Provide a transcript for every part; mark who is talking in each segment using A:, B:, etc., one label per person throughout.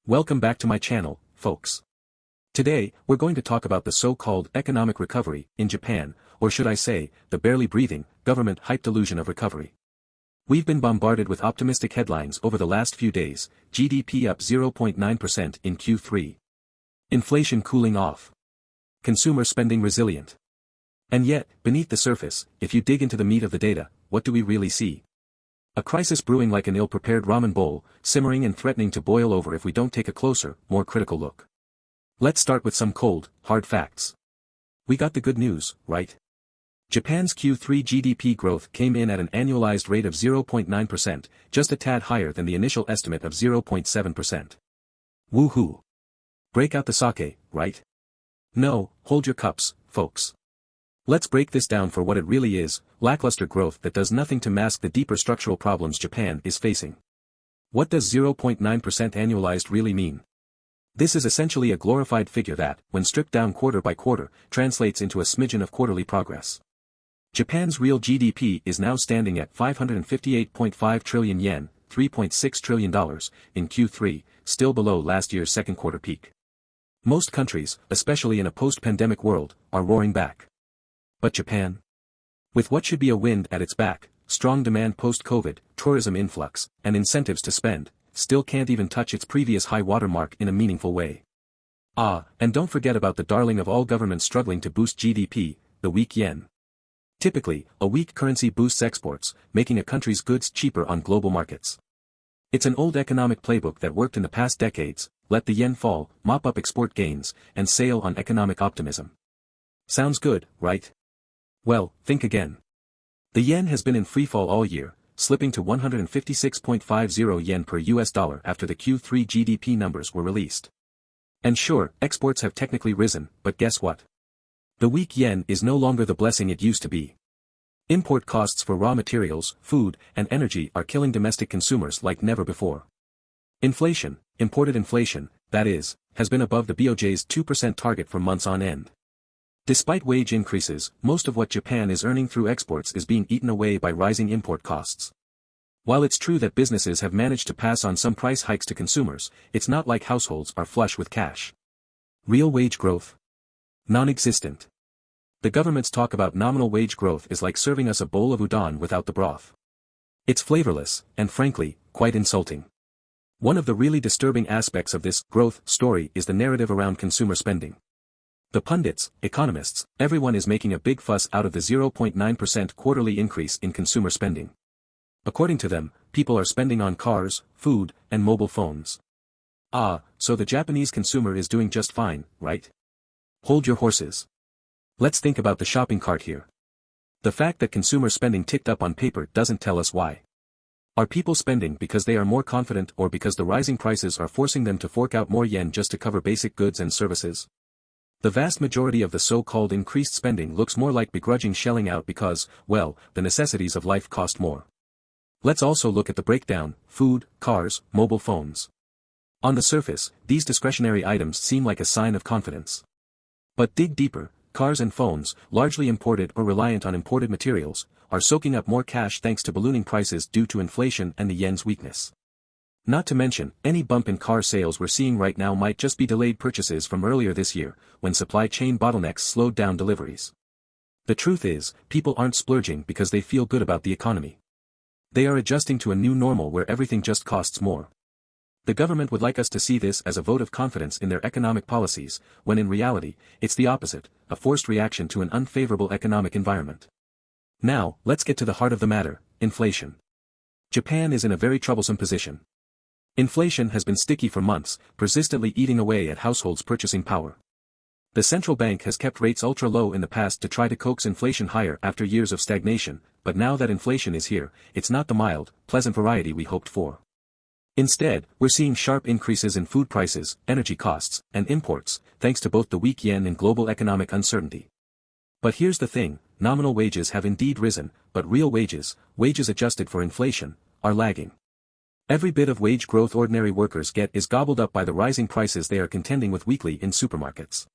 A: Welcome back to my channel, folks. Today, we're going to talk about the so-called economic recovery in Japan, or should I say, the barely breathing, government-hype delusion of recovery. We've been bombarded with optimistic headlines over the last few days, GDP up 0.9% in Q3. Inflation cooling off. Consumer spending resilient. And yet, beneath the surface, if you dig into the meat of the data, what do we really see? A crisis brewing like an ill-prepared ramen bowl, simmering and threatening to boil over if we don't take a closer, more critical look. Let's start with some cold, hard facts. We got the good news, right? Japan's Q3 GDP growth came in at an annualized rate of 0.9%, just a tad higher than the initial estimate of 0.7%. Woohoo! Break out the sake, right? No, hold your cups, folks. Let's break this down for what it really is, lackluster growth that does nothing to mask the deeper structural problems Japan is facing. What does 0.9% annualized really mean? This is essentially a glorified figure that, when stripped down quarter by quarter, translates into a smidgen of quarterly progress. Japan's real GDP is now standing at 558.5 trillion yen, $3.6 trillion, in Q3, still below last year's second quarter peak. Most countries, especially in a post-pandemic world, are roaring back. But Japan? With what should be a wind at its back, strong demand post-COVID, tourism influx, and incentives to spend, still can't even touch its previous high watermark in a meaningful way. And don't forget about the darling of all governments struggling to boost GDP, the weak yen. Typically, a weak currency boosts exports, making a country's goods cheaper on global markets. It's an old economic playbook that worked in the past decades: let the yen fall, mop up export gains, and sail on economic optimism. Sounds good, right? Well, think again. The yen has been in freefall all year, slipping to 156.50 yen per US dollar after the Q3 GDP numbers were released. And sure, exports have technically risen, but guess what? The weak yen is no longer the blessing it used to be. Import costs for raw materials, food, and energy are killing domestic consumers like never before. Inflation, imported inflation, that is, has been above the BOJ's 2% target for months on end. Despite wage increases, most of what Japan is earning through exports is being eaten away by rising import costs. While it's true that businesses have managed to pass on some price hikes to consumers, it's not like households are flush with cash. Real wage growth? Non-existent. The government's talk about nominal wage growth is like serving us a bowl of udon without the broth. It's flavorless, and frankly, quite insulting. One of the really disturbing aspects of this growth story is the narrative around consumer spending. The pundits, economists, everyone is making a big fuss out of the 0.9% quarterly increase in consumer spending. According to them, people are spending on cars, food, and mobile phones. So the Japanese consumer is doing just fine, right? Hold your horses. Let's think about the shopping cart here. The fact that consumer spending ticked up on paper doesn't tell us why. Are people spending because they are more confident or because the rising prices are forcing them to fork out more yen just to cover basic goods and services? The vast majority of the so-called increased spending looks more like begrudging shelling out because, well, the necessities of life cost more. Let's also look at the breakdown: food, cars, mobile phones. On the surface, these discretionary items seem like a sign of confidence. But dig deeper, cars and phones, largely imported or reliant on imported materials, are soaking up more cash thanks to ballooning prices due to inflation and the yen's weakness. Not to mention, any bump in car sales we're seeing right now might just be delayed purchases from earlier this year, when supply chain bottlenecks slowed down deliveries. The truth is, people aren't splurging because they feel good about the economy. They are adjusting to a new normal where everything just costs more. The government would like us to see this as a vote of confidence in their economic policies, when in reality, it's the opposite, a forced reaction to an unfavorable economic environment. Now, let's get to the heart of the matter: inflation. Japan is in a very troublesome position. Inflation has been sticky for months, persistently eating away at households' purchasing power. The central bank has kept rates ultra low in the past to try to coax inflation higher after years of stagnation, but now that inflation is here, it's not the mild, pleasant variety we hoped for. Instead, we're seeing sharp increases in food prices, energy costs, and imports, thanks to both the weak yen and global economic uncertainty. But here's the thing: nominal wages have indeed risen, but real wages adjusted for inflation, are lagging. Every bit of wage growth ordinary workers get is gobbled up by the rising prices they are contending with weekly in supermarkets.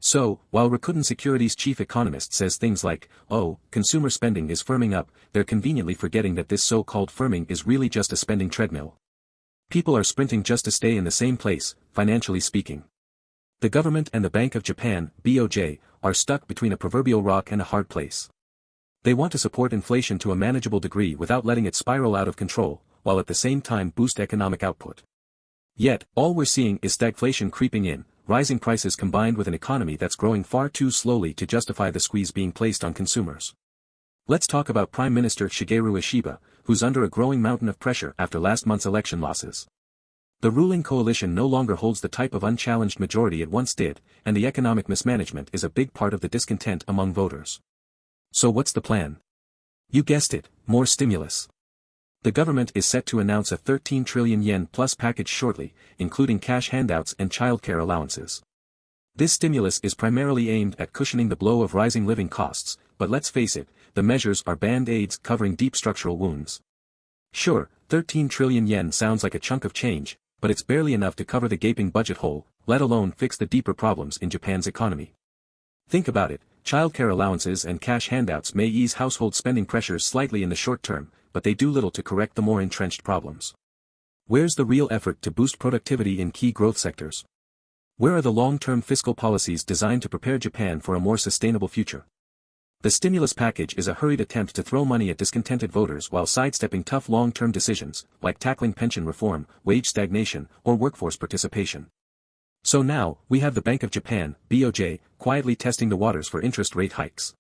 A: So, while Rakuten Securities chief economist says things like, consumer spending is firming up, they're conveniently forgetting that this so-called firming is really just a spending treadmill. People are sprinting just to stay in the same place, financially speaking. The government and the Bank of Japan, BOJ, are stuck between a proverbial rock and a hard place. They want to support inflation to a manageable degree without letting it spiral out of control, while at the same time boost economic output. Yet, all we're seeing is stagflation creeping in, rising prices combined with an economy that's growing far too slowly to justify the squeeze being placed on consumers. Let's talk about Prime Minister Shigeru Ishiba, who's under a growing mountain of pressure after last month's election losses. The ruling coalition no longer holds the type of unchallenged majority it once did, and the economic mismanagement is a big part of the discontent among voters. So what's the plan? You guessed it, more stimulus. The government is set to announce a 13 trillion yen plus package shortly, including cash handouts and childcare allowances. This stimulus is primarily aimed at cushioning the blow of rising living costs, but let's face it, the measures are band-aids covering deep structural wounds. Sure, 13 trillion yen sounds like a chunk of change, but it's barely enough to cover the gaping budget hole, let alone fix the deeper problems in Japan's economy. Think about it, childcare allowances and cash handouts may ease household spending pressures slightly in the short term, but they do little to correct the more entrenched problems. Where's the real effort to boost productivity in key growth sectors? Where are the long-term fiscal policies designed to prepare Japan for a more sustainable future? The stimulus package is a hurried attempt to throw money at discontented voters while sidestepping tough long-term decisions, like tackling pension reform, wage stagnation, or workforce participation. So now, we have the Bank of Japan, BOJ, quietly testing the waters for interest rate hikes.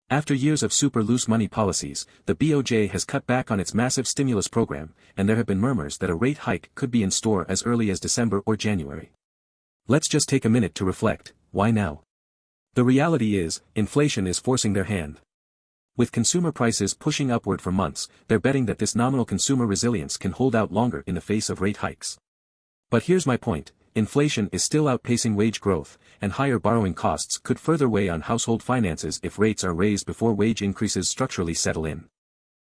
A: After years of super loose money policies, the BOJ has cut back on its massive stimulus program, and there have been murmurs that a rate hike could be in store as early as December or January. Let's just take a minute to reflect, why now? The reality is, inflation is forcing their hand. With consumer prices pushing upward for months, they're betting that this nominal consumer resilience can hold out longer in the face of rate hikes. But here's my point. Inflation is still outpacing wage growth, and higher borrowing costs could further weigh on household finances if rates are raised before wage increases structurally settle in.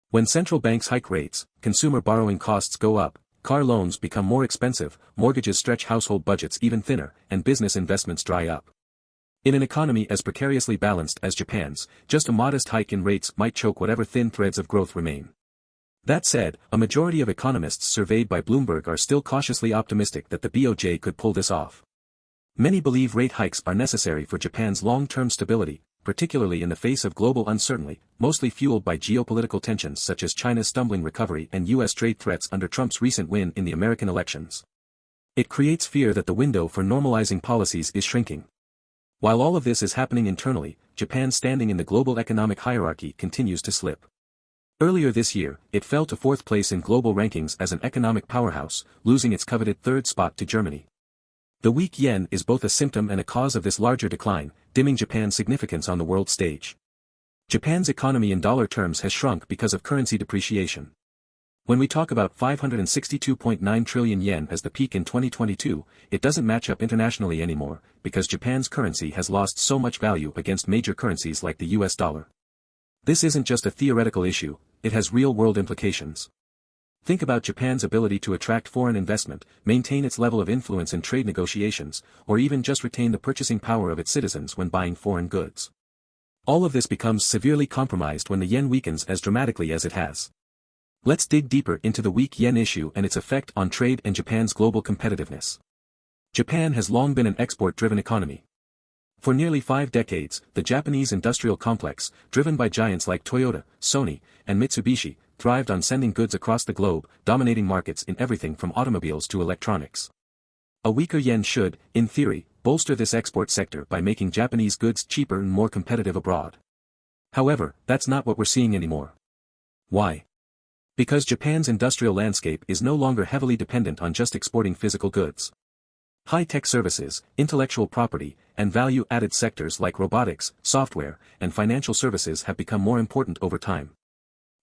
A: When central banks hike rates, consumer borrowing costs go up, car loans become more expensive, mortgages stretch household budgets even thinner, and business investments dry up. In an economy as precariously balanced as Japan's, just a modest hike in rates might choke whatever thin threads of growth remain. That said, a majority of economists surveyed by Bloomberg are still cautiously optimistic that the BOJ could pull this off. Many believe rate hikes are necessary for Japan's long-term stability, particularly in the face of global uncertainty, mostly fueled by geopolitical tensions such as China's stumbling recovery and U.S. trade threats under Trump's recent win in the American elections. It creates fear that the window for normalizing policies is shrinking. While all of this is happening internally, Japan's standing in the global economic hierarchy continues to slip. Earlier this year, it fell to fourth place in global rankings as an economic powerhouse, losing its coveted third spot to Germany. The weak yen is both a symptom and a cause of this larger decline, dimming Japan's significance on the world stage. Japan's economy in dollar terms has shrunk because of currency depreciation. When we talk about 562.9 trillion yen as the peak in 2022, it doesn't match up internationally anymore, because Japan's currency has lost so much value against major currencies like the US dollar. This isn't just a theoretical issue, it has real-world implications. Think about Japan's ability to attract foreign investment, maintain its level of influence in trade negotiations, or even just retain the purchasing power of its citizens when buying foreign goods. All of this becomes severely compromised when the yen weakens as dramatically as it has. Let's dig deeper into the weak yen issue and its effect on trade and Japan's global competitiveness. Japan has long been an export-driven economy. For nearly 5 decades, the Japanese industrial complex, driven by giants like Toyota, Sony, and Mitsubishi, thrived on sending goods across the globe, dominating markets in everything from automobiles to electronics. A weaker yen should, in theory, bolster this export sector by making Japanese goods cheaper and more competitive abroad. However, that's not what we're seeing anymore. Why? Because Japan's industrial landscape is no longer heavily dependent on just exporting physical goods. High-tech services, intellectual property, and value-added sectors like robotics, software, and financial services have become more important over time.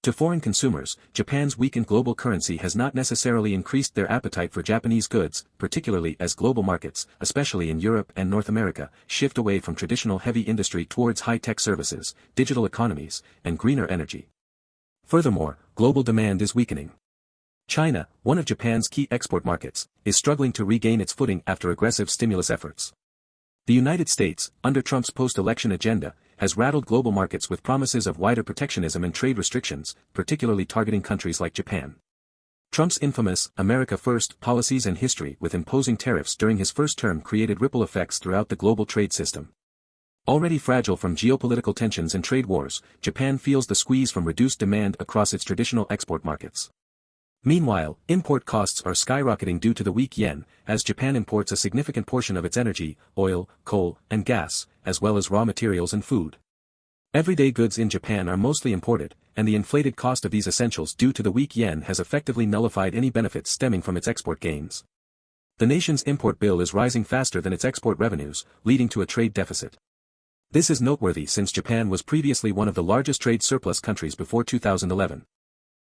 A: To foreign consumers, Japan's weakened global currency has not necessarily increased their appetite for Japanese goods, particularly as global markets, especially in Europe and North America, shift away from traditional heavy industry towards high-tech services, digital economies, and greener energy. Furthermore, global demand is weakening. China, one of Japan's key export markets, is struggling to regain its footing after aggressive stimulus efforts. The United States, under Trump's post-election agenda, has rattled global markets with promises of wider protectionism and trade restrictions, particularly targeting countries like Japan. Trump's infamous America First policies and history with imposing tariffs during his first term created ripple effects throughout the global trade system. Already fragile from geopolitical tensions and trade wars, Japan feels the squeeze from reduced demand across its traditional export markets. Meanwhile, import costs are skyrocketing due to the weak yen, as Japan imports a significant portion of its energy, oil, coal, and gas, as well as raw materials and food. Everyday goods in Japan are mostly imported, and the inflated cost of these essentials due to the weak yen has effectively nullified any benefits stemming from its export gains. The nation's import bill is rising faster than its export revenues, leading to a trade deficit. This is noteworthy since Japan was previously one of the largest trade surplus countries before 2011.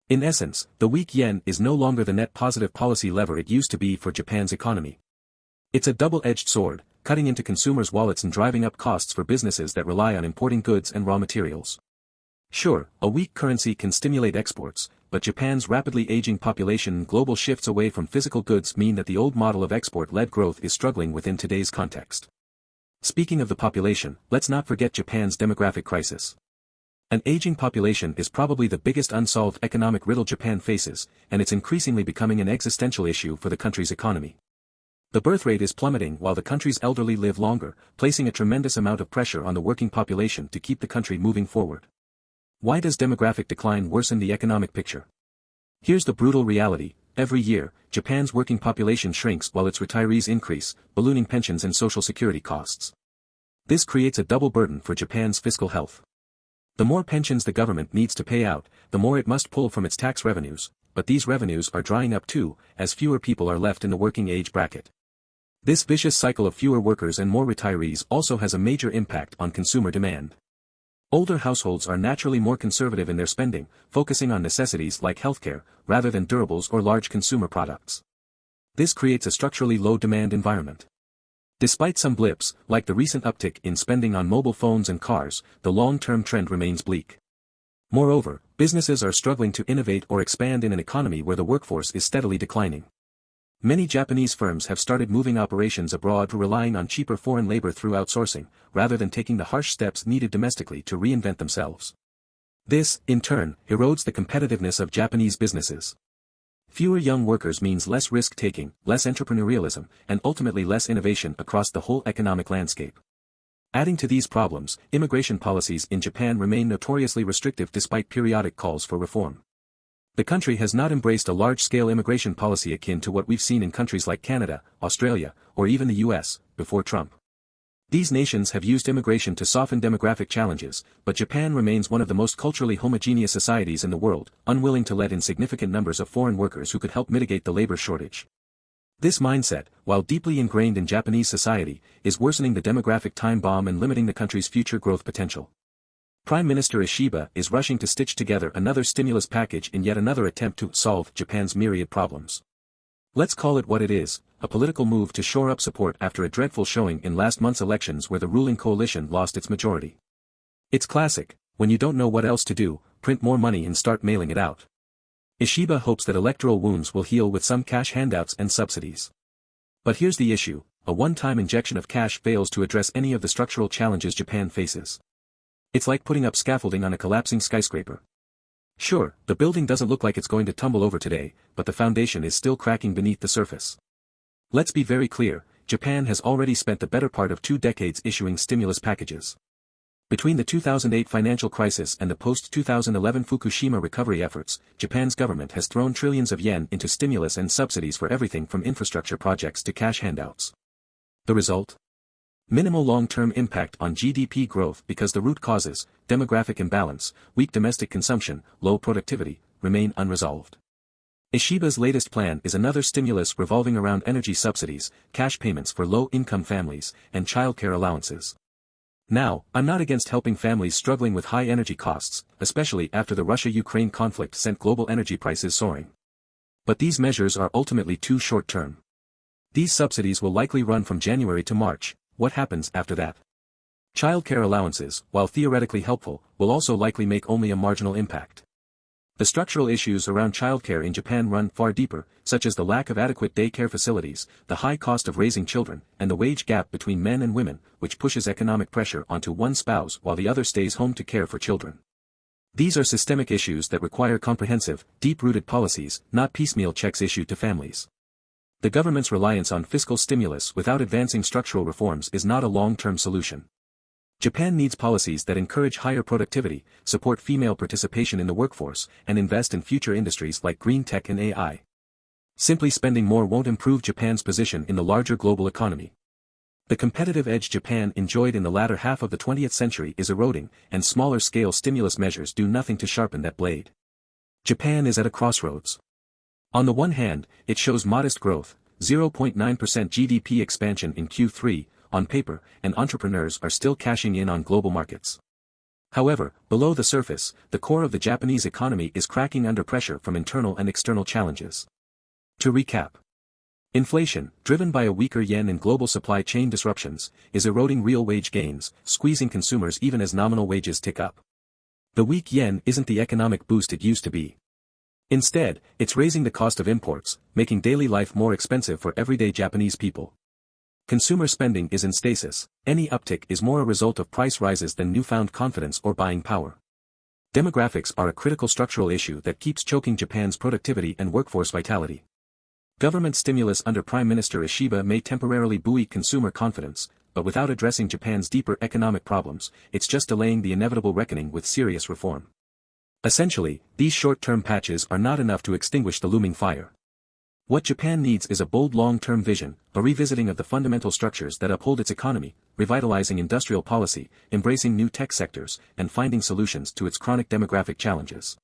A: In essence, the weak yen is no longer the net positive policy lever it used to be for Japan's economy. It's a double-edged sword, cutting into consumers' wallets and driving up costs for businesses that rely on importing goods and raw materials. Sure, a weak currency can stimulate exports, but Japan's rapidly aging population and global shifts away from physical goods mean that the old model of export-led growth is struggling within today's context. Speaking of the population, let's not forget Japan's demographic crisis. An aging population is probably the biggest unsolved economic riddle Japan faces, and it's increasingly becoming an existential issue for the country's economy. The birth rate is plummeting while the country's elderly live longer, placing a tremendous amount of pressure on the working population to keep the country moving forward. Why does demographic decline worsen the economic picture? Here's the brutal reality: every year, Japan's working population shrinks while its retirees increase, ballooning pensions and social security costs. This creates a double burden for Japan's fiscal health. The more pensions the government needs to pay out, the more it must pull from its tax revenues, but these revenues are drying up too, as fewer people are left in the working age bracket. This vicious cycle of fewer workers and more retirees also has a major impact on consumer demand. Older households are naturally more conservative in their spending, focusing on necessities like healthcare, rather than durables or large consumer products. This creates a structurally low-demand environment. Despite some blips, like the recent uptick in spending on mobile phones and cars, the long-term trend remains bleak. Moreover, businesses are struggling to innovate or expand in an economy where the workforce is steadily declining. Many Japanese firms have started moving operations abroad or relying on cheaper foreign labor through outsourcing, rather than taking the harsh steps needed domestically to reinvent themselves. This, in turn, erodes the competitiveness of Japanese businesses. Fewer young workers means less risk-taking, less entrepreneurialism, and ultimately less innovation across the whole economic landscape. Adding to these problems, immigration policies in Japan remain notoriously restrictive despite periodic calls for reform. The country has not embraced a large-scale immigration policy akin to what we've seen in countries like Canada, Australia, or even the US, before Trump. These nations have used immigration to soften demographic challenges, but Japan remains one of the most culturally homogeneous societies in the world, unwilling to let in significant numbers of foreign workers who could help mitigate the labor shortage. This mindset, while deeply ingrained in Japanese society, is worsening the demographic time bomb and limiting the country's future growth potential. Prime Minister Ishiba is rushing to stitch together another stimulus package in yet another attempt to solve Japan's myriad problems. Let's call it what it is, a political move to shore up support after a dreadful showing in last month's elections where the ruling coalition lost its majority. It's classic: when you don't know what else to do, print more money and start mailing it out. Ishiba hopes that electoral wounds will heal with some cash handouts and subsidies. But here's the issue: a one-time injection of cash fails to address any of the structural challenges Japan faces. It's like putting up scaffolding on a collapsing skyscraper. Sure, the building doesn't look like it's going to tumble over today, but the foundation is still cracking beneath the surface. Let's be very clear: Japan has already spent the better part of 2 decades issuing stimulus packages. Between the 2008 financial crisis and the post-2011 Fukushima recovery efforts, Japan's government has thrown trillions of yen into stimulus and subsidies for everything from infrastructure projects to cash handouts. The result? Minimal long-term impact on GDP growth because the root causes, demographic imbalance, weak domestic consumption, low productivity, remain unresolved. Ishiba's latest plan is another stimulus revolving around energy subsidies, cash payments for low-income families, and childcare allowances. Now, I'm not against helping families struggling with high energy costs, especially after the Russia-Ukraine conflict sent global energy prices soaring. But these measures are ultimately too short-term. These subsidies will likely run from January to March. What happens after that? Childcare allowances, while theoretically helpful, will also likely make only a marginal impact. The structural issues around childcare in Japan run far deeper, such as the lack of adequate daycare facilities, the high cost of raising children, and the wage gap between men and women, which pushes economic pressure onto one spouse while the other stays home to care for children. These are systemic issues that require comprehensive, deep-rooted policies, not piecemeal checks issued to families. The government's reliance on fiscal stimulus without advancing structural reforms is not a long-term solution. Japan needs policies that encourage higher productivity, support female participation in the workforce, and invest in future industries like green tech and AI. Simply spending more won't improve Japan's position in the larger global economy. The competitive edge Japan enjoyed in the latter half of the 20th century is eroding, and smaller-scale stimulus measures do nothing to sharpen that blade. Japan is at a crossroads. On the one hand, it shows modest growth, 0.9% GDP expansion in Q3, on paper, and entrepreneurs are still cashing in on global markets. However, below the surface, the core of the Japanese economy is cracking under pressure from internal and external challenges. To recap, inflation, driven by a weaker yen and global supply chain disruptions, is eroding real wage gains, squeezing consumers even as nominal wages tick up. The weak yen isn't the economic boost it used to be. Instead, it's raising the cost of imports, making daily life more expensive for everyday Japanese people. Consumer spending is in stasis. Any uptick is more a result of price rises than newfound confidence or buying power. Demographics are a critical structural issue that keeps choking Japan's productivity and workforce vitality. Government stimulus under Prime Minister Ishiba may temporarily buoy consumer confidence, but without addressing Japan's deeper economic problems, it's just delaying the inevitable reckoning with serious reform. Essentially, these short-term patches are not enough to extinguish the looming fire. What Japan needs is a bold long-term vision, a revisiting of the fundamental structures that uphold its economy, revitalizing industrial policy, embracing new tech sectors, and finding solutions to its chronic demographic challenges.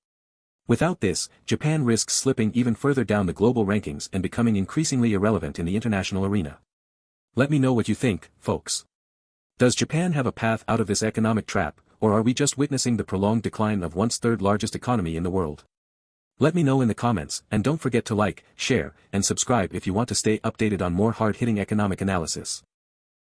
A: Without this, Japan risks slipping even further down the global rankings and becoming increasingly irrelevant in the international arena. Let me know what you think, folks. Does Japan have a path out of this economic trap, or are we just witnessing the prolonged decline of once third largest economy in the world? Let me know in the comments, and don't forget to like, share, and subscribe if you want to stay updated on more hard-hitting economic analysis.